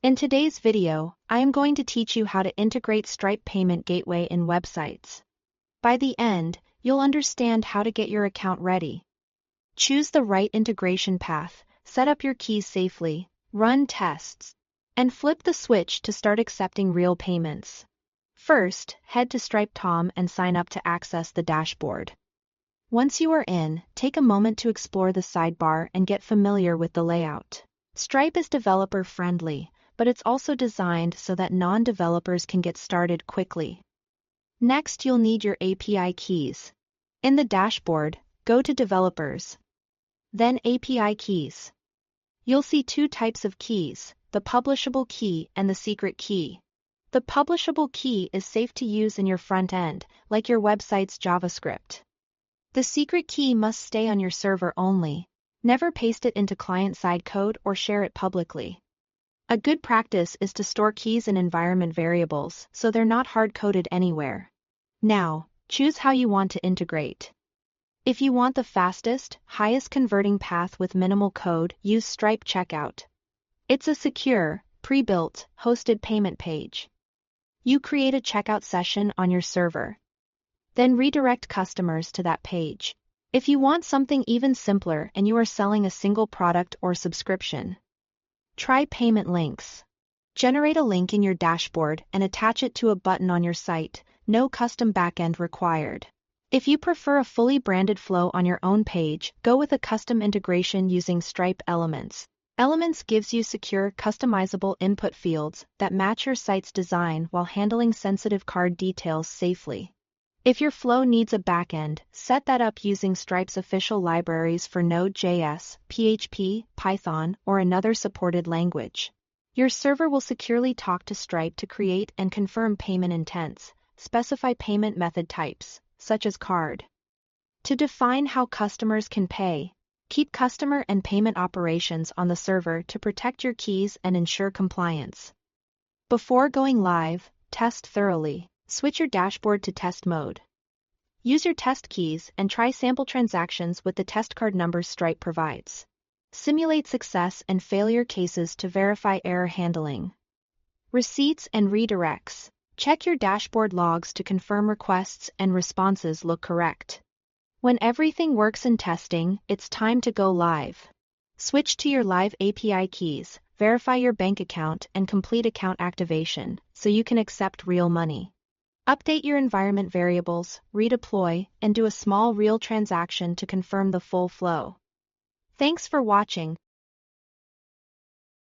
In today's video, I am going to teach you how to integrate Stripe Payment Gateway in websites. By the end, you'll understand how to get your account ready. Choose the right integration path, set up your keys safely, run tests, and flip the switch to start accepting real payments. First, head to Stripe.com and sign up to access the dashboard. Once you are in, take a moment to explore the sidebar and get familiar with the layout. Stripe is developer-friendly, but it's also designed so that non-developers can get started quickly. Next, you'll need your API keys. In the dashboard, go to Developers. Then API Keys. You'll see two types of keys, the publishable key and the secret key. The publishable key is safe to use in your front end, like your website's JavaScript. The secret key must stay on your server only. Never paste it into client-side code or share it publicly. A good practice is to store keys in environment variables so they're not hard-coded anywhere. Now, choose how you want to integrate. If you want the fastest, highest converting path with minimal code, use Stripe Checkout. It's a secure, pre-built, hosted payment page. You create a checkout session on your server. Then redirect customers to that page. If you want something even simpler and you are selling a single product or subscription, try payment links. Generate a link in your dashboard and attach it to a button on your site, no custom backend required. If you prefer a fully branded flow on your own page, go with a custom integration using Stripe Elements. Elements gives you secure, customizable input fields that match your site's design while handling sensitive card details safely. If your flow needs a backend, set that up using Stripe's official libraries for Node.js, PHP, Python, or another supported language. Your server will securely talk to Stripe to create and confirm payment intents, specify payment method types, such as card. To define how customers can pay, keep customer and payment operations on the server to protect your keys and ensure compliance. Before going live, test thoroughly. Switch your dashboard to test mode. Use your test keys and try sample transactions with the test card numbers Stripe provides. Simulate success and failure cases to verify error handling. Receipts and redirects. Check your dashboard logs to confirm requests and responses look correct. When everything works in testing, it's time to go live. Switch to your live API keys, verify your bank account and complete account activation so you can accept real money. Update your environment variables, redeploy, and do a small real transaction to confirm the full flow. Thanks for watching.